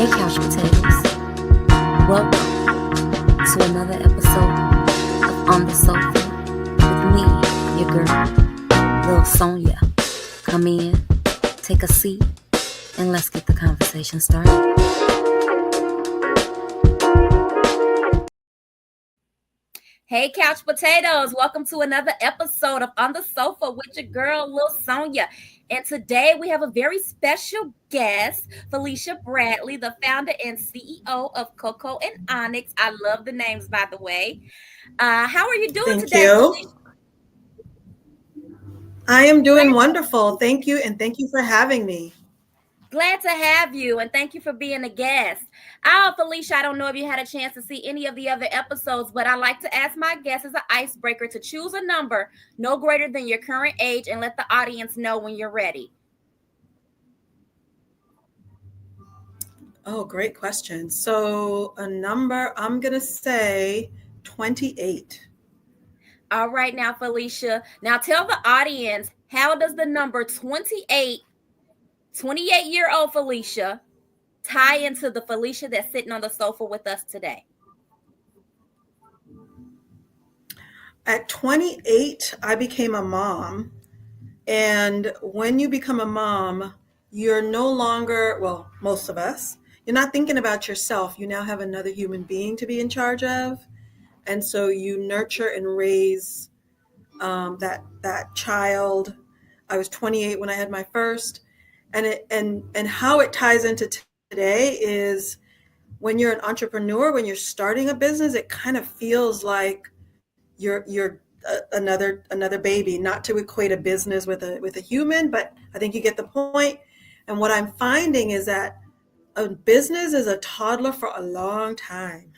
Hey, couch potatoes. Welcome to another episode of On the Sofa with me, your girl, Lil Sonya. Come in, take a seat, and let's get the conversation started. Hey, couch potatoes. Welcome to another episode of On the Sofa with your girl, Lil Sonya. And today we have a very special guest, Felicia Bradley, the founder and CEO of Cocoa&Onyx. I love the names, by the way. How are you doing Thank today, you. Felicia? I am doing wonderful. Thank you. And thank you for having me. Glad to have you, and thank you for being a guest. Felicia, I don't know if you had a chance to see any of the other episodes, but I like to ask my guests as an icebreaker to choose a number no greater than your current age and let the audience know when you're ready. Oh, great question. So a number, I'm going to say 28. All right, now, Felicia. Now tell the audience, how does the number 28-year-old Felicia tie into the Felicia that's sitting on the sofa with us today? At 28, I became a mom. And when you become a mom, you're no longer, well, most of us, you're not thinking about yourself. You now have another human being to be in charge of. And so you nurture and raise that child. I was 28 when I had my first, and how it ties into today is when you're an entrepreneur, when you're starting a business, it kind of feels like you're another baby. Not to equate a business with a human, but I think you get the point. And what I'm finding is that a business is a toddler for a long time.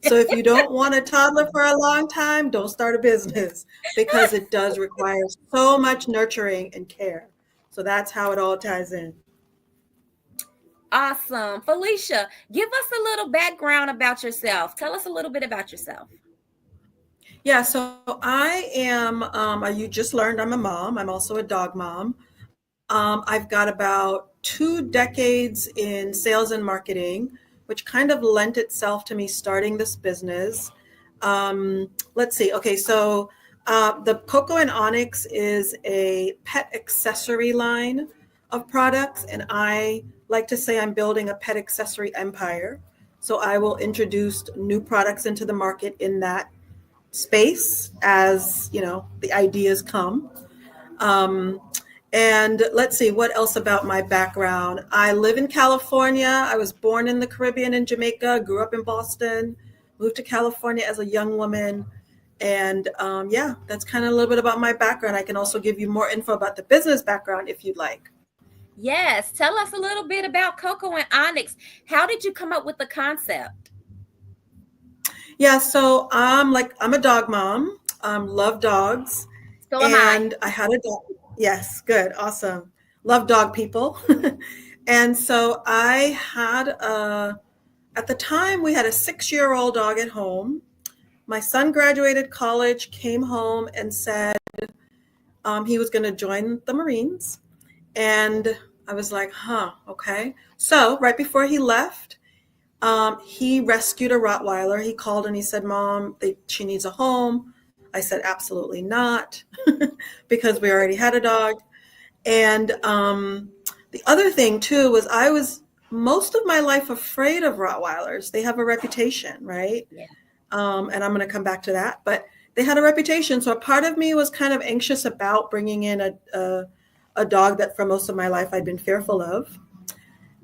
So if you don't want a toddler for a long time, don't start a business because it does require so much nurturing and care. So that's how it all ties in. Awesome. Felicia, give us a little background about yourself. Tell us a little bit about yourself. Yeah, so I am, you just learned I'm a mom. I'm also a dog mom. I've got about 2 decades in sales and marketing, which kind of lent itself to me starting this business. Let's see. Okay, so the Cocoa&Onyx is a pet accessory line of products, and I like to say I'm building a pet accessory empire. So I will introduce new products into the market in that space as the ideas come. Um, and let's see, what else about my background? I live in California. I was born in the Caribbean in Jamaica, grew up in Boston, moved to California as a young woman. And yeah, that's kind of a little bit about my background. I can also give you more info about the business background if you'd like. Yes, tell us a little bit about Cocoa&Onyx. How did you come up with the concept? Yeah, so I'm a dog mom, love dogs, So am I. and I had a dog. Yes, good, awesome. Love dog people. And so I had at the time we had a 6-year-old dog at home. My son graduated college, came home and said he was going to join the Marines. And I was like, huh, okay. So right before he left, he rescued a Rottweiler. He called and he said, Mom, she needs a home. I said, absolutely not, because we already had a dog. And the other thing, too, was I was most of my life afraid of Rottweilers. They have a reputation, right? Yeah. And I'm going to come back to that. But they had a reputation. So a part of me was kind of anxious about bringing in a dog that for most of my life I'd been fearful of.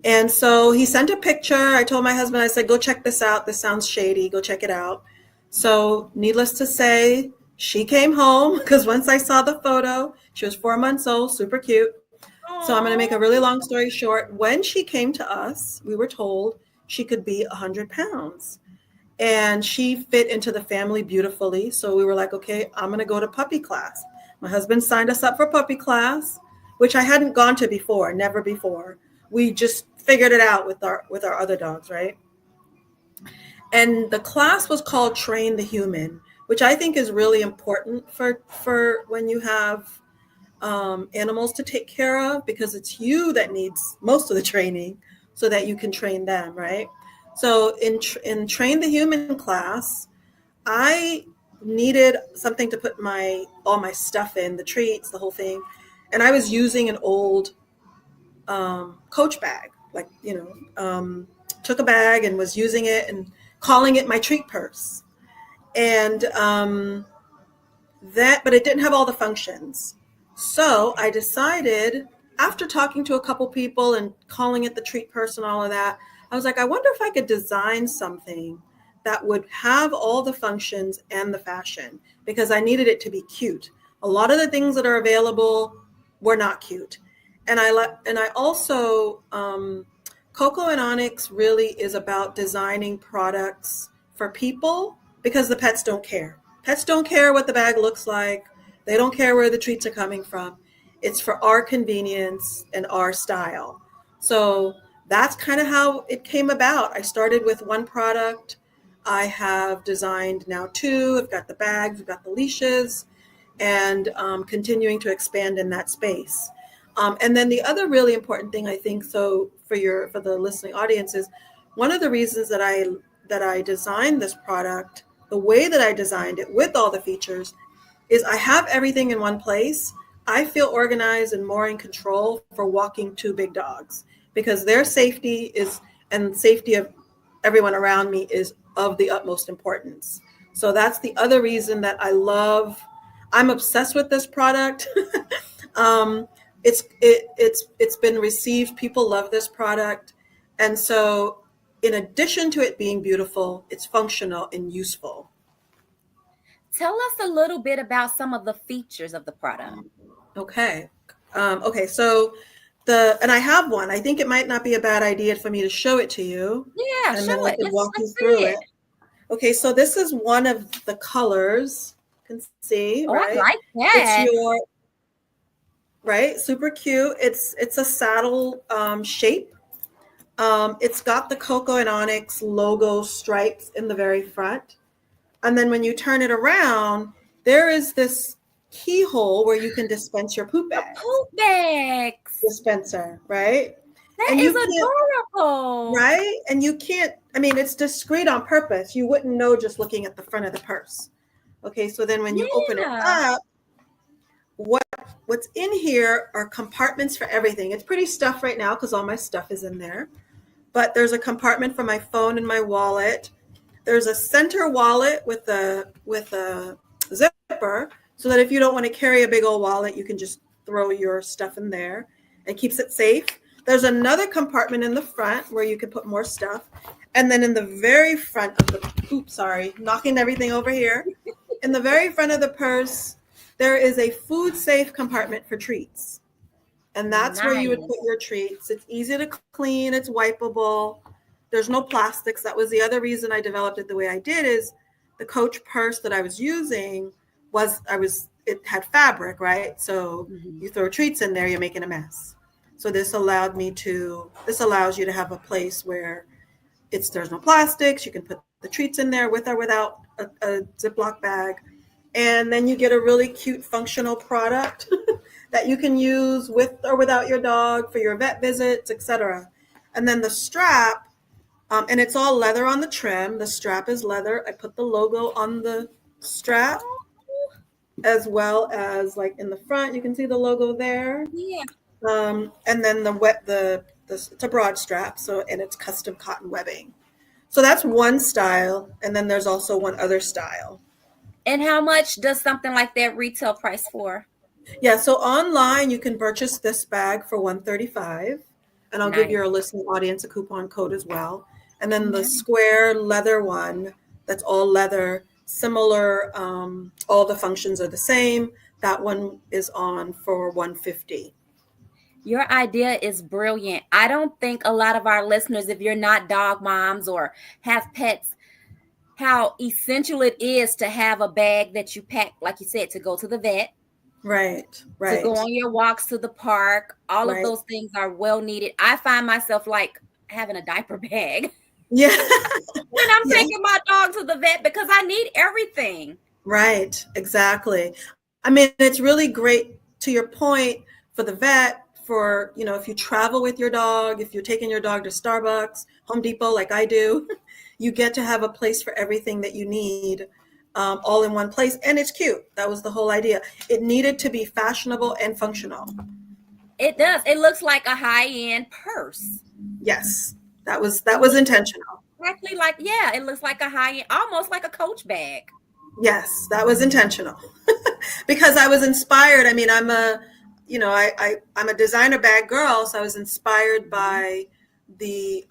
And so he sent a picture. I told my husband, I said, go check this out. This sounds shady. Go check it out. So needless to say, she came home because once I saw the photo, she was 4 months old, super cute. So I'm going to make a really long story short. When she came to us, we were told she could be 100 pounds. And she fit into the family beautifully. So we were like, okay, I'm going to go to puppy class. My husband signed us up for puppy class, which I hadn't gone to before, never before. We just figured it out with our other dogs, right? And the class was called Train the Human, which I think is really important for when you have animals to take care of, because it's you that needs most of the training. so that you can train them, right? So in train the human class, I needed something to put my all my stuff in, the treats, the whole thing, and I was using an old Coach bag, like took a bag and was using it and calling it my treat purse, and but it didn't have all the functions. So I decided, after talking to a couple people and calling it the treat purse and all of that, I was like, I wonder if I could design something that would have all the functions and the fashion, because I needed it to be cute. A lot of the things that are available were not cute. And I also Cocoa and Onyx really is about designing products for people, because the pets don't care. Pets don't care what the bag looks like. They don't care where the treats are coming from. It's for our convenience and our style. So that's kind of how it came about. I started with one product. I have designed now two. I've got the bags, I've got the leashes, and continuing to expand in that space. And then the other really important thing, I think, so for the listening audience, is one of the reasons that I designed this product the way that I designed it with all the features is I have everything in one place. I feel organized and more in control for walking two big dogs, because their safety is, and safety of everyone around me, is of the utmost importance. So that's the other reason that I'm obsessed with this product. It's been received. People love this product. And so in addition to it being beautiful, it's functional and useful. Tell us a little bit about some of the features of the product. Okay. Okay. So and I have one. I think it might not be a bad idea for me to show it to you, Yeah, and then show I it. can walk you Let's through see it. it. Okay. So this is one of the colors. You can see, Oh, I right? like It's that. your, right. Super cute. It's a saddle shape. It's got the Cocoa and Onyx logo stripes in the very front. And then when you turn it around, there is this keyhole where you can dispense your poop The bags. poop bags. Dispenser, right? That And is you can't, adorable. right? And you can't, I mean, it's discreet on purpose. You wouldn't know just looking at the front of the purse. Okay, so then when you open it Yeah. up, what what's in here are compartments for everything. It's pretty stuffed right now because all my stuff is in there. But there's a compartment for my phone and my wallet. There's a center wallet with a zipper, so that if you don't want to carry a big old wallet, you can just throw your stuff in there and keeps it safe. There's another compartment in the front where you can put more stuff. And then in the very front of knocking everything over here. In the very front of the purse, there is a food safe compartment for treats. And that's where you would put Nice. your treats. It's easy to clean, it's wipeable. There's no plastics. That was the other reason I developed it the way I did, is the Coach purse that I was using it had fabric, right? So Mhm. you throw treats in there, you're making a mess. So this allows you to have a place where there's no plastics. You can put the treats in there with or without a Ziploc bag. And then you get a really cute functional product that you can use with or without your dog for your vet visits, etc. And then the strap, and it's all leather on the trim. The strap is leather. I put the logo on the strap, Oh, as well as like in the front, you can see the logo there. yeah. And then it's a broad strap, and it's custom cotton webbing. So that's one style, and then there's also one other style. And how much does something like that retail price for? Yeah, so online you can purchase this bag for $135, and I'll give Nice. your listening audience a coupon code as well. And then the Nice. square leather one, that's all leather, similar, all the functions are the same. That one is on for $150. Your idea is brilliant. I don't think a lot of our listeners, if you're not dog moms or have pets, how essential it is to have a bag that you pack, like you said, to go to the vet, Right, to go right, on your walks to the park. All of right. those things are well needed. I find myself like having a diaper bag Yeah, when I'm yeah, taking my dog to the vet because I need everything. right, exactly. I mean, it's really great, to your point, for the vet, for, if you travel with your dog, if you're taking your dog to Starbucks, Home Depot, like I do, you get to have a place for everything that you need, all in one place. And it's cute. That was the whole idea. It needed to be fashionable and functional. It does. It looks like a high-end purse. Yes, It that was looks intentional. exactly like, yeah, it looks like a high-end, almost like a Coach bag. Yes, that was intentional. Because I was inspired. I mean, I'm a designer bag girl, so I was inspired by the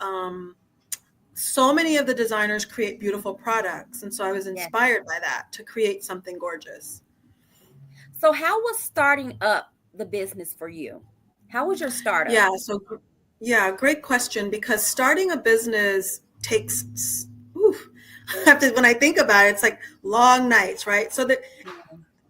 so many of the designers create beautiful products, and so I was Yeah. inspired by that to create something gorgeous. So how was starting up the business for you? How was your startup? Yeah, yeah, great question, because starting a business takes, oof, I have to, when I think about it, it's like long nights, right? So that Yeah.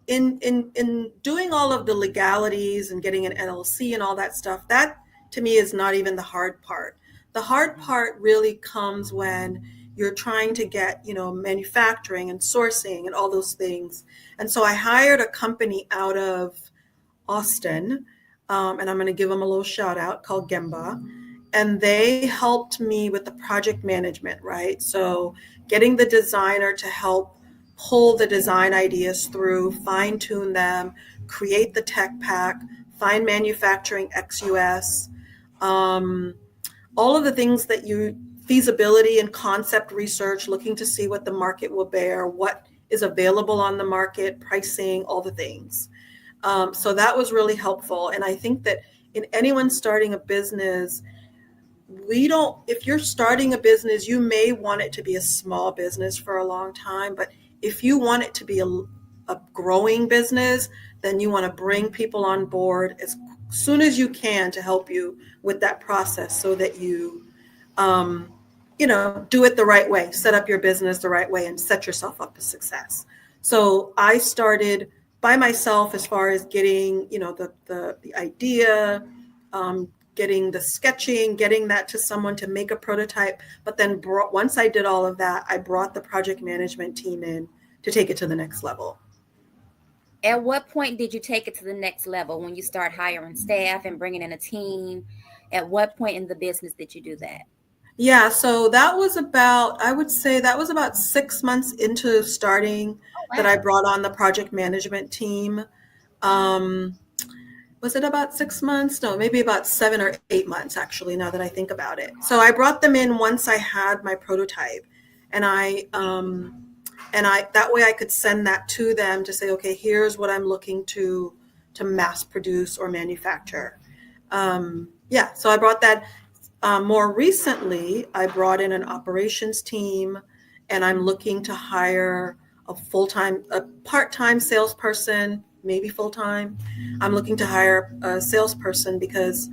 in doing all of the legalities and getting an LLC and all that stuff, that to me is not even the hard part. The hard part really comes when you're trying to get, manufacturing and sourcing and all those things. And so I hired a company out of Austin, and I'm going to give them a little shout out, called Gemba. And they helped me with the project management, right? So getting the designer to help pull the design ideas through, fine tune them, create the tech pack, find manufacturing ex-US, um, all of the things that feasibility and concept research, looking to see what the market will bear, what is available on the market, pricing, all the things. So that was really helpful. And I think that in anyone starting a business, if you're starting a business, you may want it to be a small business for a long time, but if you want it to be a growing business, then you want to bring people on board as soon as you can to help you with that process, so that um, do it the right way, set up your business the right way, and set yourself up for success. So I started by myself as far as getting, the idea, getting the sketching, getting that to someone to make a prototype. But then once I did all of that, I brought the project management team in to take it to the next level. At what point did you take it to the next level when you start hiring staff and bringing in a team? At what point in the business did you do that? Yeah, so I would say that was about 6 months into starting Oh, that I wow. brought on the project management team. Um, was it about 6 months? No, maybe about 7 or 8 months, actually, now that I think about it. So I brought them in once I had my prototype, and that way I could send that to them to say, okay, here's what I'm looking to mass produce or manufacture. Yeah, so I brought that. More recently, I brought in an operations team, and I'm looking to hire a part-time salesperson, maybe full-time. I'm looking to hire a salesperson because,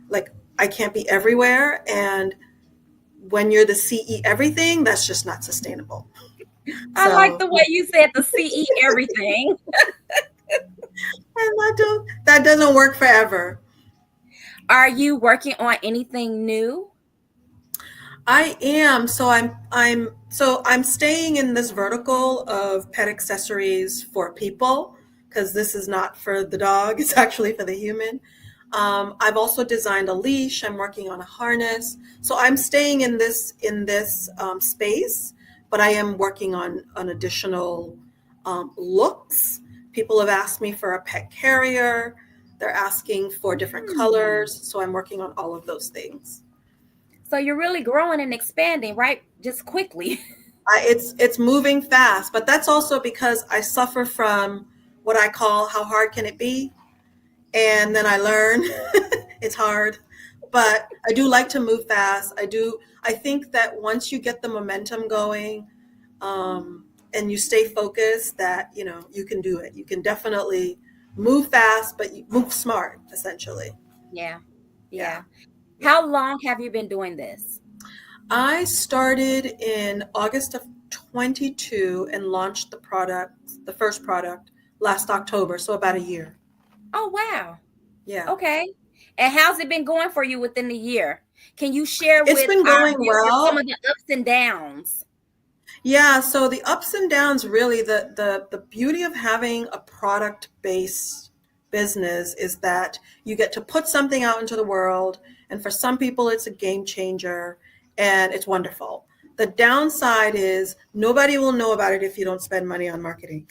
like, I can't be everywhere, and when you're the CE everything, that's just not sustainable. I like So, the way you said the CE everything. and that doesn't work forever. Are you working on anything new? I am. So I'm staying in this vertical of pet accessories for people, because this is not for the dog, it's actually for the human. I've also designed a leash. I'm working on a harness. So I'm staying in this space, but I am working on additional looks. People have asked me for a pet carrier. They're asking for different Hmm. colors. So I'm working on all of those things. So you're really growing and expanding, right? Just quickly. It's moving fast, but that's also because I suffer from what I call how hard can it be, and then I learn it's hard. But I do like to move fast. I do. I think that once you get the momentum going, and you stay focused, that you can do it. You can definitely move fast, but you move smart, essentially. Yeah. Yeah, Yeah. yeah. How long have you been doing this? I started in August of 22 and launched the first product, last October, so about a year. Oh, wow. Yeah. Okay. And how's it been going for you within the year? Can you share It's with been our going viewers some well. of the ups and downs? Yeah, so the ups and downs, really, the beauty of having a product based business is that you get to put something out into the world, and for some people, it's a game changer and it's wonderful. The downside is nobody will know about it if you don't spend money on marketing.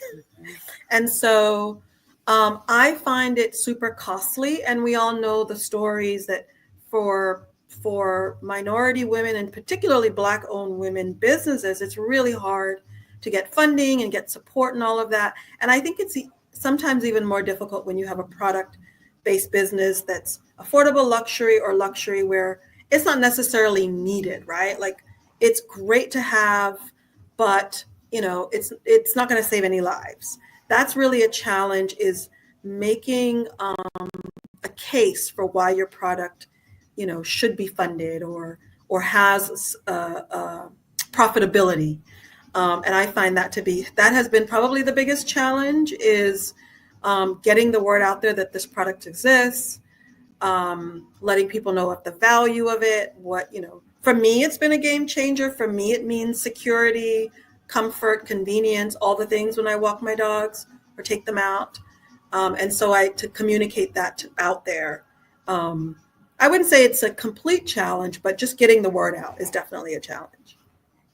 And so I find it super costly, and we all know the stories that for minority women and particularly Black-owned women businesses, it's really hard to get funding and get support and all of that. And I think it's sometimes even more difficult when you have a product-based business that's affordable luxury or luxury where it's not necessarily needed, right? Like it's great to have, but it's not going to save any lives. That's really a challenge, is making a case for why your product should be funded or has profitability. And I find that has been probably the biggest challenge, is getting the word out there that this product exists, letting people know of the value of it. For me, it's been a game changer. For me, it means security, comfort, convenience, all the things when I walk my dogs or take them out. And so to communicate that out there. I wouldn't say it's a complete challenge, but just getting the word out is definitely a challenge.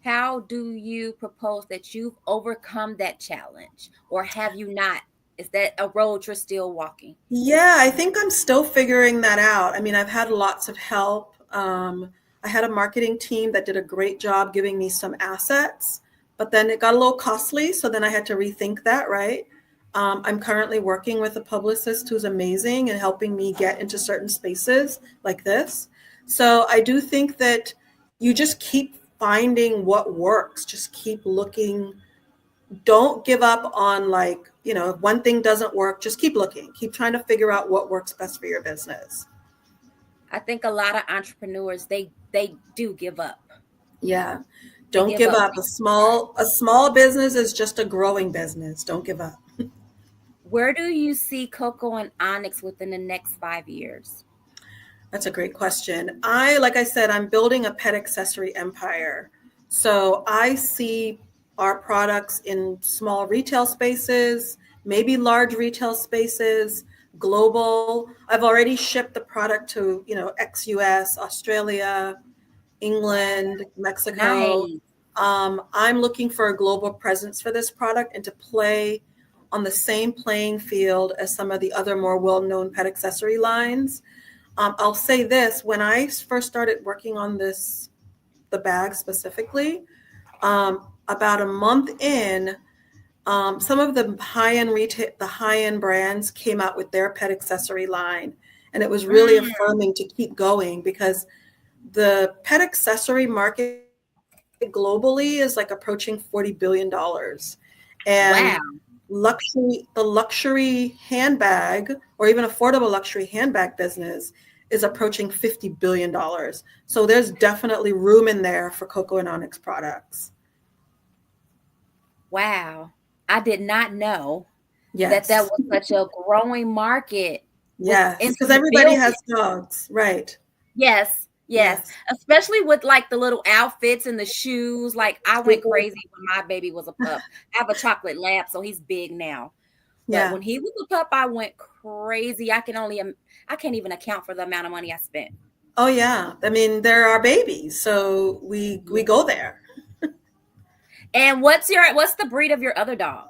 How do you propose that you've overcome that challenge, or have you not? Is that a road you're still walking? Yeah, I think I'm still figuring that out. I mean, I've had lots of help. I had a marketing team that did a great job giving me some assets, but then it got a little costly. So then I had to rethink that, right? I'm currently working with a publicist who's amazing and helping me get into certain spaces like this. So I do think that you just keep finding what works, just keep looking. Don't give up on, like, if one thing doesn't work, just keep looking, keep trying to figure out what works best for your business. I think a lot of entrepreneurs, they do give up. Yeah. They Don't give give up. up. A small business is just a growing business. Don't give up. Where do you see Cocoa and Onyx within the next 5 years? That's a great question. Like I said, I'm building a pet accessory empire. So I see our products in small retail spaces, maybe large retail spaces, global. I've already shipped the product to, ex-US, Australia, England, Mexico. Nice. I'm looking for a global presence for this product and to play on the same playing field as some of the other more well-known pet accessory lines. I'll say this: when I first started working on the bag specifically, about a month in, some of the high-end brands came out with their pet accessory line, and it was really affirming to keep going, because the pet accessory market globally is like approaching $40 billion. Wow. And the luxury handbag, or even affordable luxury handbag business, is approaching $50 billion. So there's definitely room in there for Cocoa and Onyx products. Wow. I did not know that Yes. was such a growing market Yes. into Because the everybody has billions. dogs. Right. Yes, yes. Yes. Especially with like the little outfits and the shoes. Like I went Super. crazy when my baby was a pup. I have a chocolate lab, so he's big now. But Yeah. when he was a pup, I went crazy. I can't even account for the amount of money I spent. Oh, yeah. I mean, they're our babies. So we go there. And what's the breed of your other dog?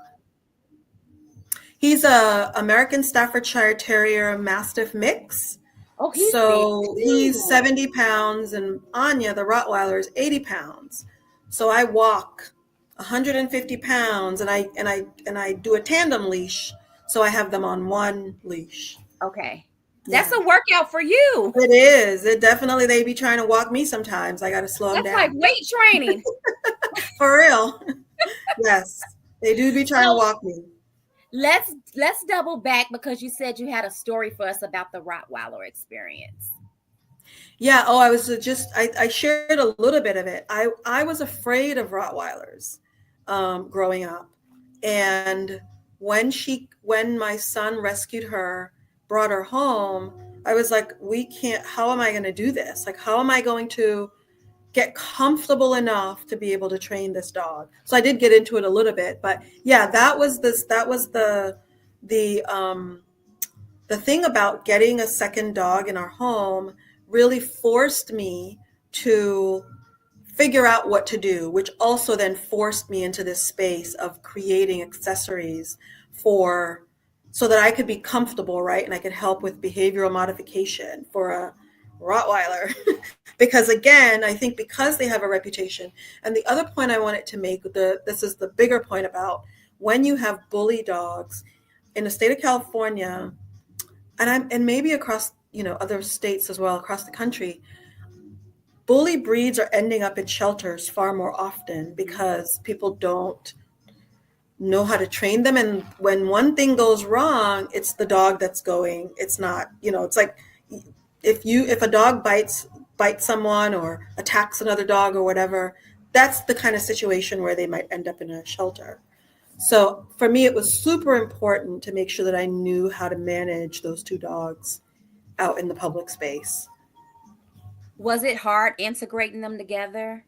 He's a American Staffordshire Terrier Mastiff mix. Oh, he's big So he's too. 70 pounds, and Anya, the Rottweiler, is 80 pounds. So I walk 150 pounds, and I do a tandem leash. So I have them on one leash. Okay. That's Yeah. a workout for you. It is. It definitely, they be trying to walk me sometimes. I got to slow them That's like down. weight training. For real. Yes. They do be trying to So walk me. let's double back, because you said you had a story for us about the Rottweiler experience. Yeah. Oh, I shared a little bit of it. I was afraid of Rottweilers growing up. And when my son rescued her, brought her home, I was like, how am I going to do this? Like, how am I going to get comfortable enough to be able to train this dog? So I did get into it a little bit, but yeah, that was the the thing about getting a second dog in our home really forced me to figure out what to do, which also then forced me into this space of creating accessories for so that I could be comfortable, right? And I could help with behavioral modification for a Rottweiler. Because again, I think because they have a reputation. And the other point I wanted to make, this is the bigger point about when you have bully dogs in the state of California, and maybe across, other states as well across the country, bully breeds are ending up in shelters far more often because people don't know how to train them. And when one thing goes wrong, it's the dog that's going. It's not, it's like if a dog bites someone or attacks another dog or whatever, that's the kind of situation where they might end up in a shelter. So for me, it was super important to make sure that I knew how to manage those two dogs out in the public space. Was it hard integrating them together?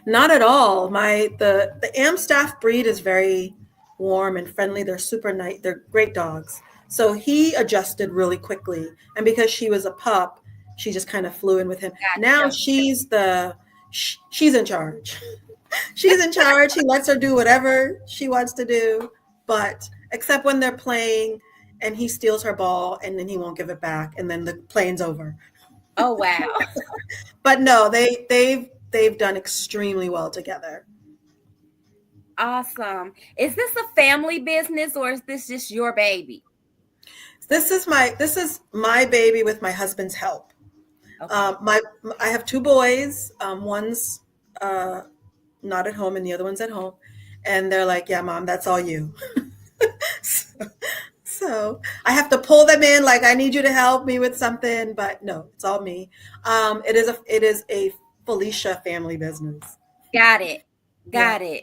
Not at all. The Amstaff breed is very warm and friendly. They're super nice. They're great dogs. So he adjusted really quickly. And because she was a pup, she just kind of flew in with him. Now Gotcha. she's in charge. She's in charge. He lets her do whatever she wants to do, but except when they're playing and he steals her ball and then he won't give it back and then the playing's over. Oh, wow. But no, they've done extremely well together. Awesome. Is this a family business or is this just your baby? This is my baby with my husband's help. Okay. My I have two boys. One's uh, not at home and the other one's at home, and they're like, "Yeah, mom, that's all you." so, so I have to pull them in, like, I need you to help me with something, but no, it's all me. It is a Felicia family business. Got it. Yeah. Got it.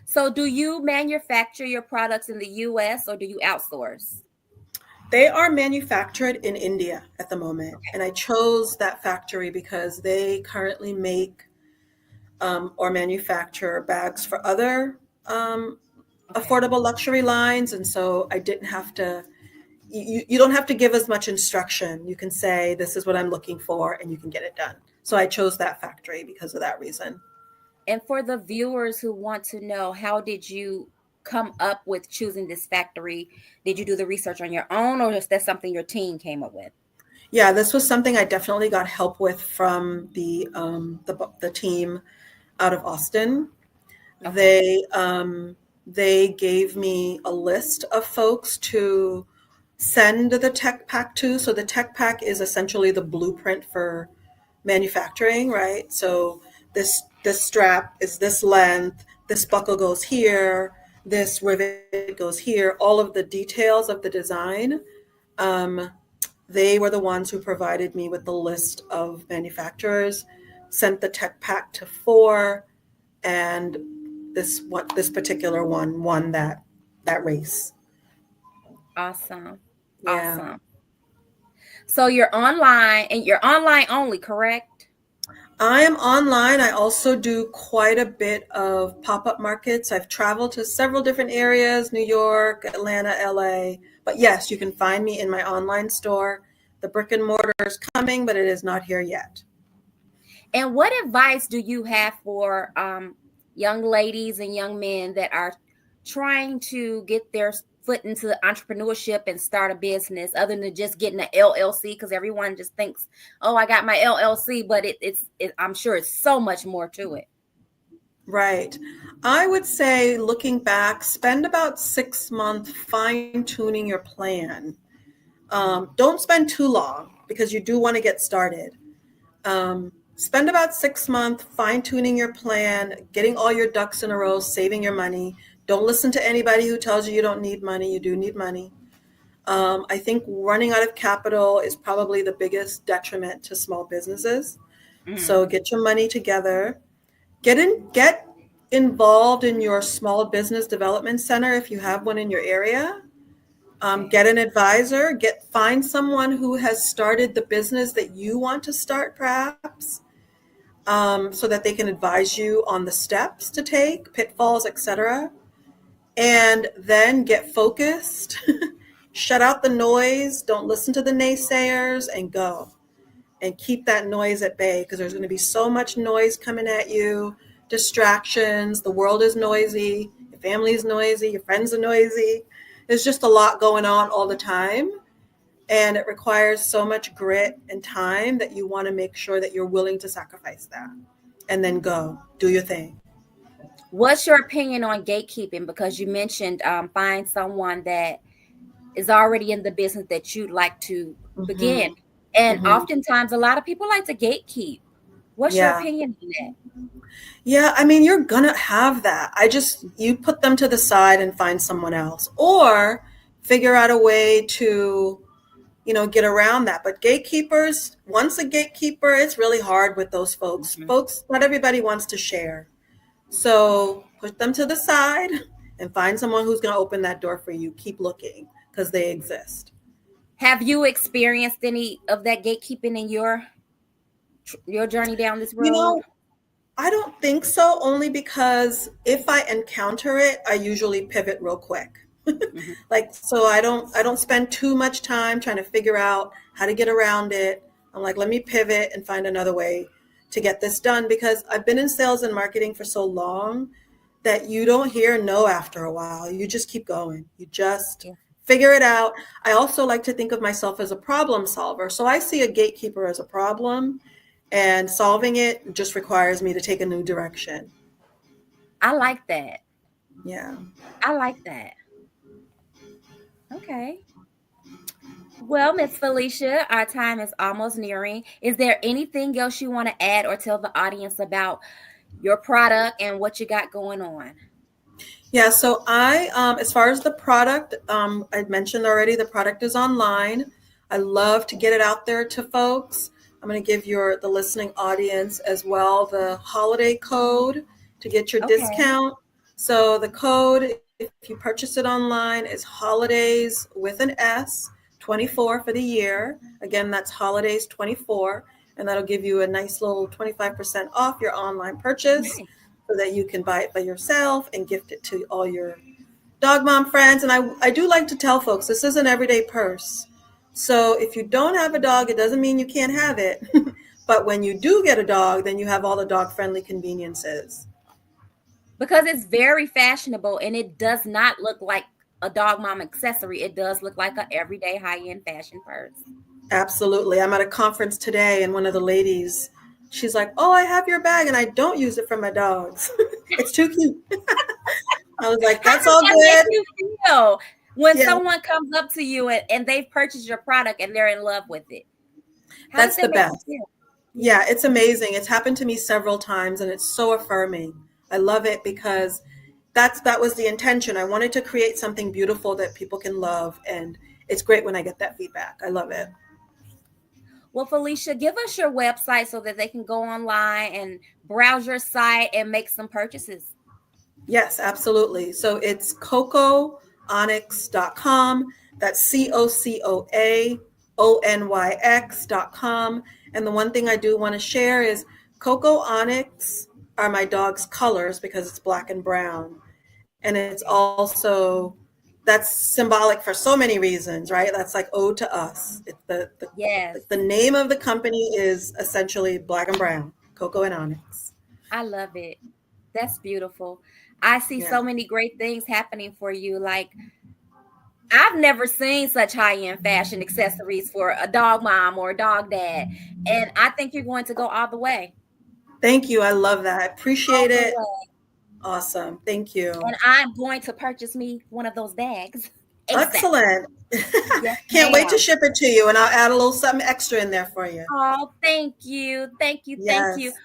So, do you manufacture your products in the US or do you outsource? They are manufactured in India at the moment, Okay. and I chose that factory because they currently make or manufacture bags for other Okay. affordable luxury lines, and so I didn't have to. You don't have to give as much instruction. You can say this is what I'm looking for, and you can get it done. So I chose that factory because of that reason. And for the viewers who want to know, how did you come up with choosing this factory? Did you do the research on your own or is that something your team came up with? Yeah, this was something I definitely got help with from the team out of Austin. Okay. They gave me a list of folks to send the tech pack to. So the tech pack is essentially the blueprint for manufacturing, right? So this strap is this length, this buckle goes here, this rivet goes here, all of the details of the design. Um, they were the ones who provided me with the list of manufacturers, sent the tech pack to four, and this particular one won that race. Awesome. Yeah. Awesome. So you're online only, correct? I am online. I also do quite a bit of pop-up markets. I've traveled to several different areas, New York, Atlanta, LA. But yes, you can find me in my online store. The brick and mortar is coming, but it is not here yet. And what advice do you have for young ladies and young men that are trying to get their foot into entrepreneurship and start a business other than just getting an LLC? Because everyone just thinks, oh, I got my LLC, but I'm sure it's so much more to it. Right. I would say, looking back, spend about 6 months fine-tuning your plan. Don't spend too long because you do want to get started. Spend about 6 months fine-tuning your plan, getting all your ducks in a row, saving your money. Don't listen to anybody who tells you you don't need money. You do need money. I think running out of capital is probably the biggest detriment to small businesses. Mm. So get your money together. Get involved in your small business development center if you have one in your area. Okay. Get an advisor. Find someone who has started the business that you want to start, perhaps, so that they can advise you on the steps to take, pitfalls, etc. And then get focused Shut out the noise, don't listen to the naysayers, and go. And keep that noise at bay because there's going to be so much noise coming at you, distractions. The world is noisy, your family is noisy, your friends are noisy. There's just a lot going on all the time. And it requires so much grit and time that you want to make sure that you're willing to sacrifice that and then go do your thing. What's your opinion on gatekeeping? Because you mentioned find someone that is already in the business that you'd like to begin. Hmm. And Hmm. oftentimes, a lot of people like to gatekeep. What's your Yeah. opinion on that? Yeah, I mean, you're gonna have that. You put them to the side and find someone else, or figure out a way to, get around that. But gatekeepers, once a gatekeeper, it's really hard with those folks. Mhm. Folks, not everybody wants to share. So put them to the side and find someone who's gonna open that door for you. Keep looking because they exist. Have you experienced any of that gatekeeping in your journey down this You road? know, I don't think so, only because if I encounter it, I usually pivot real quick. Mhm. Like, so I don't spend too much time trying to figure out how to get around it. I'm like, let me pivot and find another way to get this done because I've been in sales and marketing for so long that you don't hear no after a while. You just keep going. You just Yeah. figure it out. I also like to think of myself as a problem solver. So I see a gatekeeper as a problem, and solving it just requires me to take a new direction. I like that. Yeah. I like that. Okay. Well, Miss Felicia, our time is almost nearing. Is there anything else you want to add or tell the audience about your product and what you got going on? Yeah, so as far as the product, I mentioned already, the product is online. I love to get it out there to folks. I'm going to give the listening audience as well the holiday code to get your Okay. discount. So the code, if you purchase it online, is holidays with an S, 24 for the year. Again, that's holidays 24, and that'll give you a nice little 25% off your online purchase Nice. so that you can buy it by yourself and gift it to all your dog mom friends. And I do like to tell folks this is an everyday purse. So if you don't have a dog, it doesn't mean you can't have it. But when you do get a dog, then you have all the dog friendly conveniences. Because it's very fashionable and it does not look like a dog mom accessory. It does look like a everyday high-end fashion purse. Absolutely. I'm at a conference today, and one of the ladies, she's like, "Oh, I have your bag, and I don't use it for my dogs. It's too cute." I was like, How "That's does all that make good." you feel when Yeah, someone comes up to you and they've purchased your product and they're in love with it? How does that's the that make you best. feel? Yeah. Yeah, it's amazing. It's happened to me several times, and it's so affirming. I love it because that was the intention. I wanted to create something beautiful that people can love, and it's great when I get that feedback. I love it. Well, Felicia, give us your website so that they can go online and browse your site and make some purchases. Yes, absolutely. So it's cocoanyx.com. That's COCOAONYX.com. And the one thing I do want to share is Cocoa Onyx are my dog's colors because it's black and brown. And it's also that's symbolic for so many reasons, right? That's like ode to us. The Yes, name of the company is essentially black and brown, Cocoa and Onyx. I love it. That's beautiful. I see Yeah. so many great things happening for you. Like, I've never seen such high-end fashion accessories for a dog mom or a dog dad. And I think you're going to go all the way. Thank you. I love that. I appreciate All the it. way. Awesome. Thank you. And I'm going to purchase me one of those bags ASAP. Excellent. Yes, Can't wait to ma'am. ship it to you, and I'll add a little something extra in there for you. Oh, thank you. Thank you. Thank you. Yes.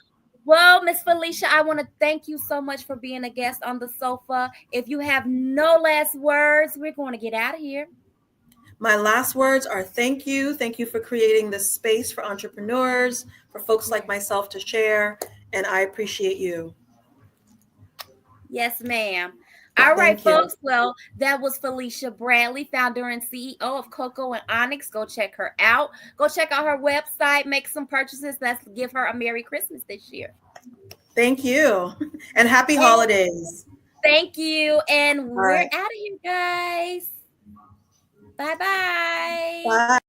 Well, Miss Felicia, I want to thank you so much for being a guest on the sofa. If you have no last words, we're going to get out of here. My last words are thank you. Thank you for creating this space for entrepreneurs, for folks like Yes. myself to share, and I appreciate you. Yes, ma'am. All right, Thank you. folks. Well, that was Felicia Bradley, founder and CEO of Cocoa and Onyx. Go check her out. Go check out her website. Make some purchases. Let's give her a Merry Christmas this year. Thank you. And happy And holidays. thank you. And All we're right. out of here, guys. Bye bye. Bye.